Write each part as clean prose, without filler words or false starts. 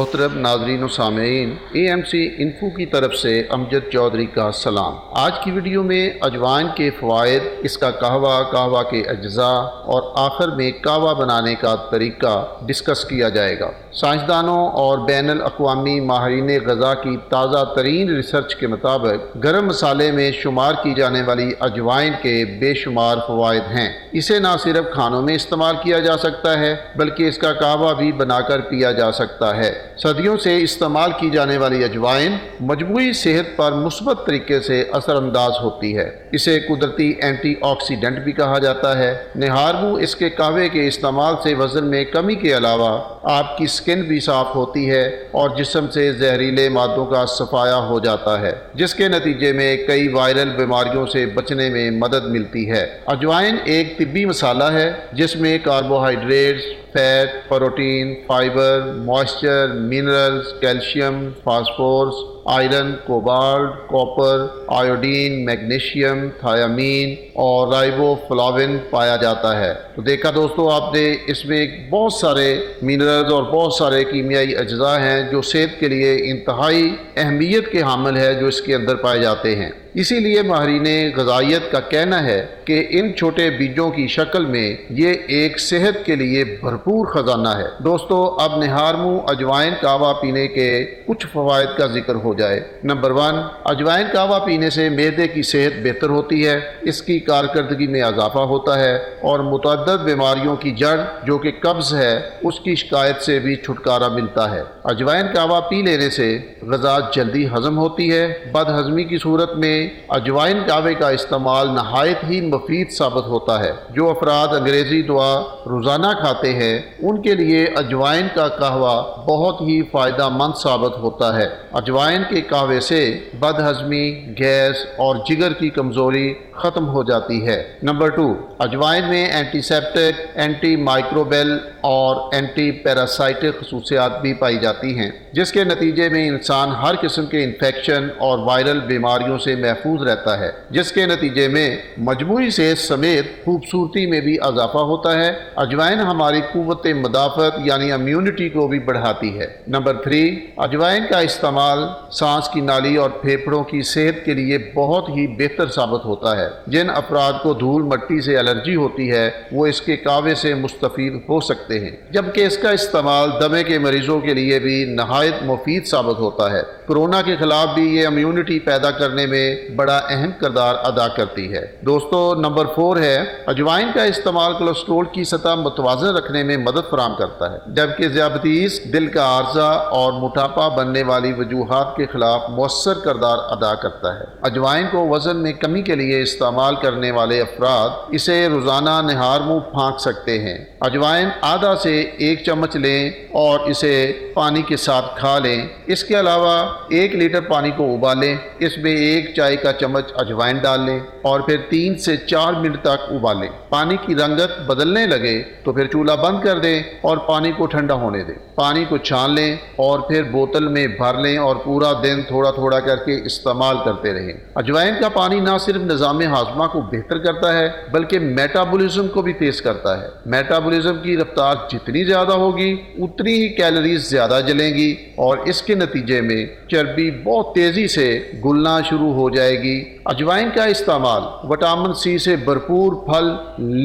محترم ناظرین و سامعین، AMC انفو کی طرف سے امجد چودھری کا سلام۔ آج کی ویڈیو میں اجوائن کے فوائد، اس کا قہوہ کے اجزاء اور آخر میں قہوہ بنانے کا طریقہ ڈسکس کیا جائے گا۔ سائنسدانوں اور بین الاقوامی ماہرین غذا کی تازہ ترین ریسرچ کے مطابق گرم مسالے میں شمار کی جانے والی اجوائن کے بے شمار فوائد ہیں۔ اسے نہ صرف کھانوں میں استعمال کیا جا سکتا ہے بلکہ اس کا قہوہ بھی بنا کر پیا جا سکتا ہے۔ صدیوں سے استعمال کی جانے والی اجوائن مجموعی صحت پر مثبت طریقے سے اثر انداز ہوتی ہے۔ اسے قدرتی اینٹی آکسیڈنٹ بھی کہا جاتا ہے۔ نہارمو اس کے قہوے کے استعمال سے وزن میں کمی کے علاوہ آپ کی سکن بھی صاف ہوتی ہے اور جسم سے زہریلے مادوں کا صفایا ہو جاتا ہے، جس کے نتیجے میں کئی وائرل بیماریوں سے بچنے میں مدد ملتی ہے۔ اجوائن ایک طبی مسالہ ہے جس میں carbohydrates, fat, protein, fibre, moisture, minerals, calcium, phosphorus, iron, cobalt, copper, iodine, magnesium, thiamine اور رائبو فلاوین پایا جاتا ہے۔ تو دیکھا دوستو آپ نے، اس میں بہت سارے منرلز اور بہت سارے کیمیائی اجزاء ہیں جو صحت کے لیے انتہائی اہمیت کے حامل ہے، جو اس کے اندر پائے جاتے ہیں۔ اسی لیے ماہرین غذائیت کا کہنا ہے کہ ان چھوٹے بیجوں کی شکل میں یہ ایک صحت کے لیے بھرپور خزانہ ہے۔ دوستو اب نہارمو اجوائن قہوہ پینے کے کچھ فوائد کا ذکر ہو جائے۔ نمبر 1، اجوائن قہوہ پینے سے معدے کی صحت بہتر ہوتی ہے، اس کی کارکردگی میں اضافہ ہوتا ہے اور متعدد بیماریوں کی جڑ جو کہ قبض ہے اس کی شکایت سے بھی چھٹکارا ملتا ہے۔ اجوائن قہوہ پی لینے سے غذا جلدی ہضم ہوتی ہے۔ بد ہضمی کی صورت میں اجوائن قہوے کا استعمال نہایت ہی مفید ثابت ہوتا ہے۔ جو افراد انگریزی دوا روزانہ کھاتے ہیں ان کے لیے اجوائن کا قہوہ بہت ہی فائدہ مند ثابت ہوتا ہے۔ اجوائن کے قہوے سے بد ہضمی، گیس اور جگر کی کمزوری ختم ہو جاتی ہے۔ نمبر 2، اجوائن میں اینٹی سیپٹک، اینٹی مائکروبیل اور اینٹی پیراسائٹک خصوصیات بھی پائی جاتی ہیں، جس کے نتیجے میں انسان ہر قسم کے انفیکشن اور وائرل بیماریوں سے محفوظ رہتا ہے، جس کے نتیجے میں مجموعی صحت سمیت خوبصورتی میں بھی اضافہ ہوتا ہے۔ اجوائن ہماری قوت مدافعت یعنی امیونٹی کو بھی بڑھاتی ہے۔ نمبر 3، اجوائن کا استعمال سانس کی نالی اور پھیپھڑوں کی صحت کے لیے بہت ہی بہتر ثابت ہوتا ہے۔ جن افراد کو دھول مٹی سے الرجی ہوتی ہے وہ اس کے قہوے سے مستفید ہو سکتے ہیں، جبکہ اس کا استعمال دمے کے مریضوں کے لیے بھی نہایت مفید ثابت ہوتا ہے۔ کورونا کے خلاف بھی یہ امیونٹی پیدا کرنے میں بڑا اہم کردار ادا کرتی ہے۔ دوستو نمبر 4 ہے، اجوائن کا استعمال کولیسٹرول کی سطح متوازن رکھنے میں مدد فراہم کرتا ہے، جبکہ ذیابیطس، دل کا عارضہ اور موٹاپا بننے والی وجوہات کے خلاف مؤثر کردار ادا کرتا ہے۔ اجوائن کو وزن میں کمی کے لیے استعمال کرنے والے افراد اسے روزانہ نہارمو پھانک سکتے ہیں۔ اجوائن آدھا سے 1 چمچ لیں اور اسے پانی کے ساتھ کھا لیں۔ اس کے علاوہ 1 لیٹر پانی کو ابالیں، اس میں 1 چائے کا چمچ اجوائن ڈال لیں اور پھر 3 سے 4 منٹ تک ابالیں۔ پانی کی رنگت بدلنے لگے تو پھر چولہا بند کر دیں اور پانی کو ٹھنڈا ہونے دیں۔ پانی کو چھان لیں اور پھر بوتل میں بھر لیں اور پورا دن تھوڑا تھوڑا کر کے استعمال کرتے رہیں۔ اجوائن کا پانی نہ صرف نظام ہاضمہ کو بہتر کرتا ہے بلکہ میٹابولزم کو بھی تیز کرتا ہے۔ میٹابولزم کی رفتار جتنی زیادہ ہوگی اتنی ہی کیلوریز زیادہ جلیں گی اور اس کے نتیجے میں چربی بہت تیزی سے گلنا شروع ہو جائے گی۔ اجوائن کا استعمال وٹامن سی سے بھرپور پھل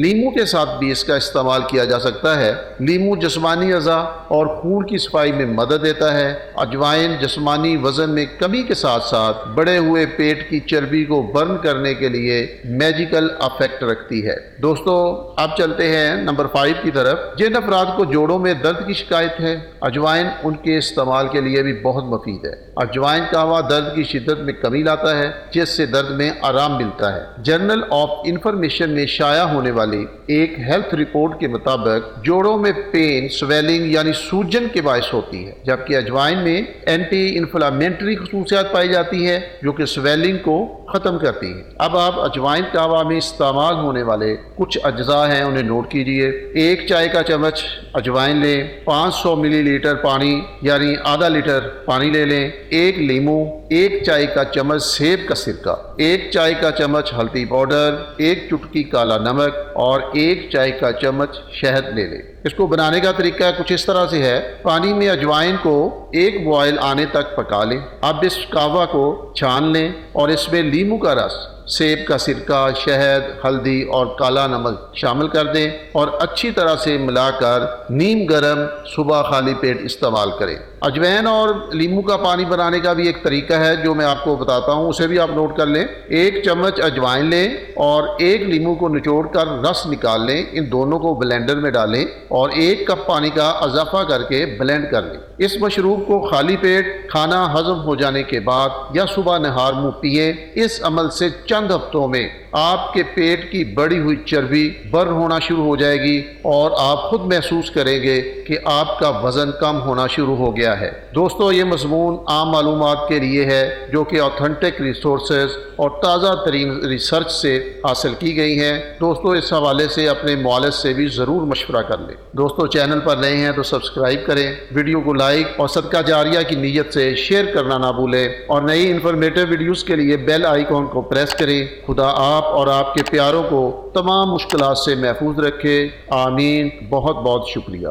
لیمو کے ساتھ بھی اس کا استعمال کیا جا سکتا ہے۔ لیمو جسمانی اعضاء اور خون کی صفائی میں مدد دیتا ہے۔ اجوائن جسمانی وزن میں کمی کے ساتھ ساتھ بڑھے ہوئے پیٹ کی چربی کو برن کرنے کے لیے میجیکل افیکٹ رکھتی ہے۔ دوستو اب چلتے ہیں نمبر 5 کی طرف۔ جن افراد کو جوڑوں میں درد کی شکایت ہے اجوائن ان کے استعمال کے لیے بھی بہت مفید ہے۔ اجوائن قہوہ درد کی شدت میں کمی لاتا ہے جس سے درد میں آرام ملتا ہے۔ جرنل آف انفارمیشن میں شائع ہونے والی ایک ہیلتھ رپورٹ کے مطابق جوڑوں میں پین، سویلنگ یعنی سوجن کے باعث ہوتی ہے، جبکہ اجوائن میں اینٹی انفلامنٹری خصوصیات پائی جاتی ہے جو کہ سویلنگ کو ختم کرتی ہے۔ اب آپ اجوائن قہوہ میں استعمال ہونے والے کچھ اجزاء ہیں انہیں نوٹ کیجئے۔ 1 چائے کا چمچ اجوائن لیں، 500 ملی لیٹر پانی یعنی آدھا لیٹر پانی لے لیں، ایک لیمو، ایک چائے کا چمچ سیب کا سرکہ، ایک چائے کا چمچ ہلدی پاؤڈر، ایک چٹکی کالا نمک اور ایک چائے کا چمچ شہد لے لیں۔ اس کو بنانے کا طریقہ کچھ اس طرح سے ہے، پانی میں اجوائن کو ایک بوائل آنے تک پکا لیں۔ اب اس قہوہ کو چھان لیں اور اس میں لیمو کا رس، سیب کا سرکہ، شہد، ہلدی اور کالا نمک شامل کر دیں اور اچھی طرح سے ملا کر نیم گرم صبح خالی پیٹ استعمال کریں۔ اجوائن اور لیمو کا پانی بنانے کا بھی ایک طریقہ ہے جو میں آپ کو بتاتا ہوں، اسے بھی آپ نوٹ کر لیں۔ ایک چمچ اجوائن لیں اور ایک لیمو کو نچوڑ کر رس نکال لیں، ان دونوں کو بلینڈر میں ڈالیں اور ایک کپ پانی کا اضافہ کر کے بلینڈ کر لیں۔ اس مشروب کو خالی پیٹ کھانا ہضم ہو جانے کے بعد یا صبح نہار منہ پیئے۔ اس عمل سے چند ہفتوں میں آپ کے پیٹ کی بڑھی ہوئی چربی برن ہونا شروع ہو جائے گی اور آپ خود محسوس کریں گے کہ آپ کا وزن کم ہونا شروع ہو گیا ہے۔ دوستو، یہ مضمون عام معلومات کے لیے ہے جو کہ آتھینٹک ریسورسز اور تازہ ترین ریسرچ سے حاصل کی گئی ہیں۔ دوستو، اس حوالے سے اپنے معالج سے بھی ضرور مشورہ کر لیں۔ دوستو، چینل پر نئے ہیں تو سبسکرائب کریں، ویڈیو کو لائک اور صدقہ جاریہ کی نیت سے شیئر کرنا نہ بھولیں اور نئی انفارمیٹو ویڈیوز کے لیے بیل آئیکن کو پریس کریں۔ خدا آپ اور آپ کے پیاروں کو تمام مشکلات سے محفوظ رکھے، آمین۔ بہت بہت شکریہ۔